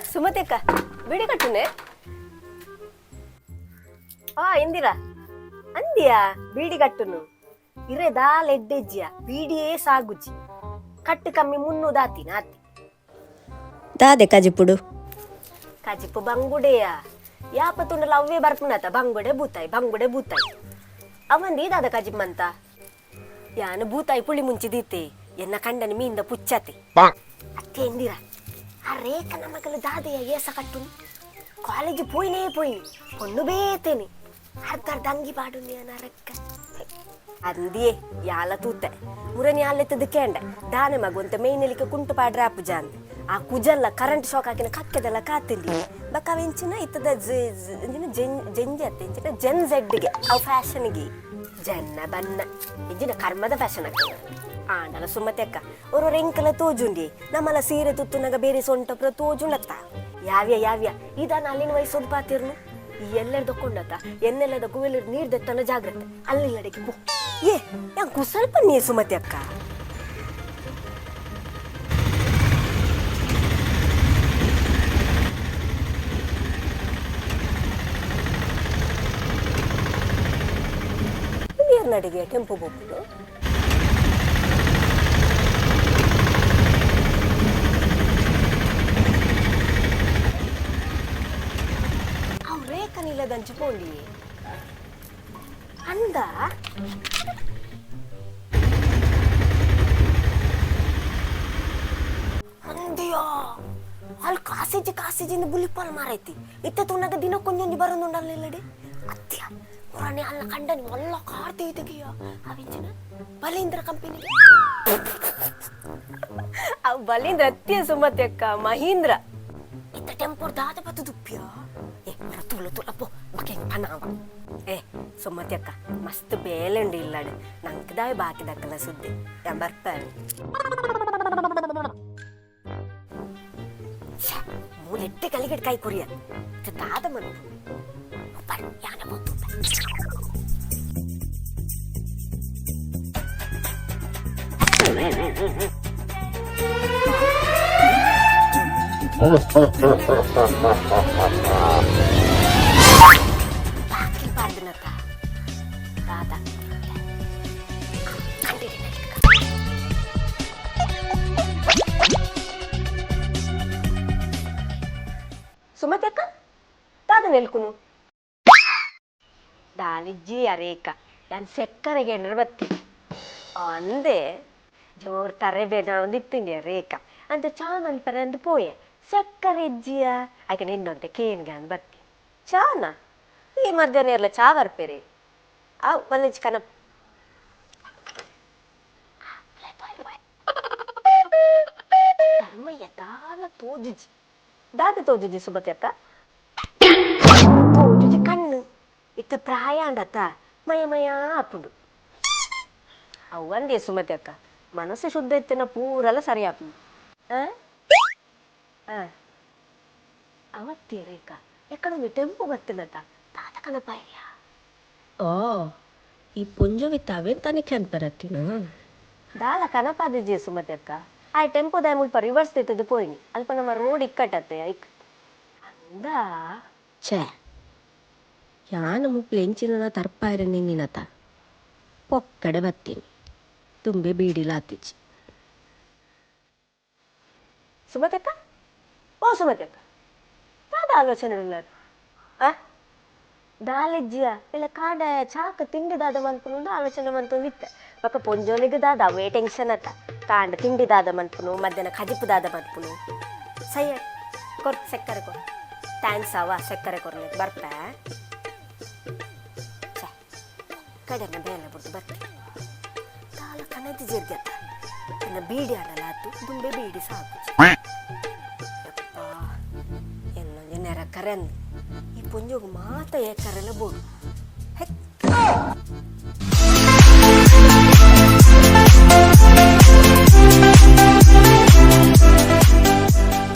ಸುಮತಿ ಅಕ್ಕ ಬಿಡಿ ಕಟ್ಟುನೆ ಇಂದಿರಾ ಅಂದಿಯಾ ಬೀಡಿ ಕಟ್ಟುನು ಇರೆ ದಾಲ್ ಎಡ್ಡೆಜ್ಜಿಯ ಬೀಡಿಯೇ ಸಾಗುಜ್ಜಿ ಕಟ್ಟು ಕಮ್ಮಿ 300 ದಾತಿನ ಆತಿ ದಾದೆ ಕಜಿಪುಡು ಕಜಿಪು ಬಂಗುಡೆಯ ಯಾಪತ್ತುಂಡಲ ಅವ್ವೇ ಬರ್ಪುನತ ಬಂಗುಡೆ ಬೂತಾಯಿ ಅವಂದಿ ದಾದ ಕಜಿಮ್ಮಂತ ಯಾನು ಬೂತಾಯಿ ಪುಳಿ ಮುಂಚಿ ದೀತೆ ಎನ್ನ ಕಂಡನ ಮೀಂದ ಪುಚ್ಚತೆ ಅತ್ತೆ ಎಂದಿರಾ ಆ ರೇಖ ನಮಗಲು ದಾದೆಯ ಏಸ ಕಟ್ಟುನು ಕಾಲೇಜ್ ಪೋಯಿನೇ ಪೊಣ್ಣು ಬೇತೇನೆ ಅರ್ಧ ಅಂಗಿ ಪಾಡುನಿ ನರಕ್ಕ ಅಂದಿಯೇ ಯಾಲ ತೂತೆ ಮುರನಿ ಯಾಲೆತ್ತದ ಕೇಂಡ ದಾನೆ ಮಗುವಂತ ಮೇಯ್ನೆಲಿಕ್ಕೆ ಕುಂಟು ಪಾಡ್ರೆ ಅಪ್ಪುಜ ಅಂದ ಆ ಕುಜಲ್ಲ ಕರೆಂಟ್ ಶಾಕ್ ಹಾಕಿನ ಕಕ್ಕೆದೆಲ್ಲ ಕಾತಿಲ್ಲಿ ಬಕ್ಕವೆಂಚಿನ ಇತ್ತದ ಜೆಂಜಿ ಅತ್ತೆ ಇಂಚಿನ ಜೆನ್ ಝೆಡ್ಗೆ ಅವು ಫ್ಯಾಷನ್ಗೆ ಜನ್ನ ಬನ್ನ ಇಂಚಿನ ಕರ್ಮದ ಫ್ಯಾಷನ್ ಆಗ್ತದೆ ಆಂಡಲ ಸುಮ್ಮತೆ ಅಕ್ಕ ಅವ್ರವ್ರ ಎಂಕಲ ತೋಜುಂಡಿ ನಮ್ಮಲ್ಲ ಸೀರೆ ತುತ್ತುನಾಗ ಬೇರೆ ಸೊಂಟಪ್ರ ತೋಜುಂಡತ್ತ ಯಾವ್ಯ ಇದಾನ ಅಲ್ಲಿನ ವಯಸ್ಸೋದು ಪಾತಿರ್ನು ಈ ಎಲ್ಲೆರ್ದಕೊಂಡತ್ತ ಎನ್ನೆಲ್ಲದ ಕುವೆಲ್ಲ ನೀರ್ದೆತ್ತನ ಜಾಗ್ರತೆ ಅಲ್ಲಿಲ್ಲಡೆಗೆ ಪೋ ಯಾಂಕು ಸ್ವಲ್ಪ ನೀ ಸುಮತಿ ಅಕ್ಕ ನೀರ್ ನಡಿಗೆ ಟೆಂಪೋ ಹೋಗ್ಬಿಟ್ಟು ದಂಚಿಕೊಂಡಿ ಅಂದ ಅಂದಿಯೋ ಅಲ್ಲಿ ಕಾಸಿಜಿಂದ ಬುಲಿಪಾಲ್ ಮಾರೈತಿ ಇತ್ತ ತುಣ್ಣಗ ದಿನ ಕೊಂಜೊಂಜಿ ಬರೋದುಂಡಲ್ಲಡಿ ಅತ್ಯ ಪುರಾಣಿ ಅಲ್ಲ ಕಂಡನಿ ಒಲ್ಲ ಕಾರ್ತಿ ತೆಗಿಯ ಅವಿಂಚಿನ ಬಲೀಂದ್ರ ಕಂಪನಿ ಅವು ಬಲೀಂದ್ರ ಅತ್ಯ ಸುಮತಿ ಅಕ್ಕ ಮಹೀಂದ್ರ ಇತ್ತ ಟೆಂಪೋರ್ ದಾದ ಬತ್ತು ದುಪ್ಪಿಯ ತುಳಪೋ ಬಕೆ ಪನಾವ ಸುಮ್ಮತಿ ಅಕ್ಕ ಮಸ್ತ್ ಬೇಲೆಂಡು ಇಲ್ಲಾಡು ನಂಕದಾವೆ ಬಾಕಿ ದಕ್ಕಲ ಸುದ್ದಿ ಯಾನ್ ಬರ್ಪಾನೆ ಮೂಲೆಟ್ಟೆ ಕಲಿಗೆಡ್ ಕೈ ಕುರಿಯ ದಾದ ಮನು ಯಾನ ಬಂತು ಬಾಕಿ ಪಾಡ್ನತ ದಾದ ಸುಮತಿ ಅಕ್ಕ ದಾದ ನೆಲ್ಕುನು ದಾಲಿಜ್ಜಿ ಅರೇಕ ಯಾನ್ ಸೆಕ್ಕರೆಗೆ ಎಣ್ಣೆ ಬತ್ತಿ ಅಂದೆ ಜೋರ್ ತರೆಬೇನ ಒಂದಿತ್ತಿಂಡಿ ರೇಖ ಅಂತ ಚಾನಲ್ ಪರಂದು ಪೋಯೆ ಸಕ್ಕರೆ ಇಜ್ಜಿಯ ಆಯ್ಕೆ ನಿನ್ನೊಂತೆ ಕೇನ್ಗೆ ಅಂದ್ ಬತ್ತಿ ಚಾನ ಈ ಮಧ್ಯಾಹ್ನ ಇರಲ್ಲ ಚಾ ಬರ್ಪೇರಿ ಒಂದು ಕನ ಧರ್ಮಯ್ಯ ದಾದ ತೋಜುಜಿ ಸುಮತಿ ಅಕ್ಕ ತೋಜುಜಿ ಕಣ್ಣು ಇತ್ತು ಪ್ರಾಯ ಅಂಡತ್ತ ಮಯ ಹಾಪುಡು ಅವಂದೇ ಸುಮತಿ ಅಕ್ಕ ಮನಸ್ಸು ಶುದ್ಧ ಇತ್ತಿನ ಪೂರೆಲ್ಲ ಸರಿ ಹಾಪುಡು ಅವತ್ತೇ ರೇಖಾ ಎಕ್ಕಡೊಂದು ಟೆಂಪು ಬತ್ತಿನತ್ತ ತಾತ ಕನಪಾಯ ಈ ಪುಂಜವಿತ್ತಾವೆ ತನಿಖೆ ಅಂತಾರತ್ತಿನ ದಾಲ ಕನಪಾದಿಜಿ ಸುಮತಿ ಅಕ್ಕ ಆ ಟೆಂಪೋ ದಾಯ ಮುಲ್ಪ ರಿವರ್ಸ್ ತಿತ್ತದು ಪೋಯಿನಿ ಅಲ್ಪ ನಮ್ಮ ರೋಡ್ ಇಕ್ಕಟ್ಟತ್ತೆ ಅಂದ ಛೇ ಯಾನು ಮುಪ್ಲು ಎಂಚಿನ ತರ್ಪಾಯಿರ ನಿನ್ನಿನತ ಪೊಕ್ಕಡೆ ಬತ್ತೀನಿ ತುಂಬೆ ಬೀಡಿಲಾತಿಚ್ಚಿ ಸುಮತಿ ಅಕ್ಕ ಸುಮತಿ ಅಕ್ಕ ದಾದ ಆಲೋಚನೆ ಇಲ್ಲ ದಾಲಿಜ್ಜಿಯ ಇಲ್ಲ ಕಾಡ ಚಾಕ ತಿಂಡಿ ದಾದ ಮನ್ಪುನು ಆಲೋಚನೆ ಮನ್ಪುನು ಇತ್ತೆ ಪಕ್ಕ ಪೊಂಜೋನಿಗೆ ದಾದ ಅವೇ ಟೆನ್ಷನ್ ಅತ್ತ ಕಾಂಡ ತಿಂಡಿ ದಾದ ಮನ್ಪುನು ಮಧ್ಯಾಹ್ನ ಕಜಿಪು ದಾದ ಮನ್ಪುನು ಸೈ ಕೊರ್ ಸಕ್ಕರೆ ಕೊರ್ ಥ್ಯಾಂಕ್ಸ್ ಅವ ಸಕ್ಕರೆ ಕೊರ್ಲಿ ಬರ್ಪ ಕಡೆನ ಬೇಲೆ ಬಿಟ್ಟು ಬರ್ತೀನಿ ಕಾಲ ಕನದಿ ಜೀರ್ಗತ್ತ ಇನ್ನು ಬೀಡಿ ಆಡಲ್ಲ ಆತು ದುಂಬೆ ಬೀಡಿ ಸಾಕು ಯಪ್ಪ ಇನ್ನೊಂದು ನೆರಕರೆ ಅಂದು ಈ ಪುಂಜೋಗು ಮಾತ ಏಕರೆಲ್ಲ ಬೋಡು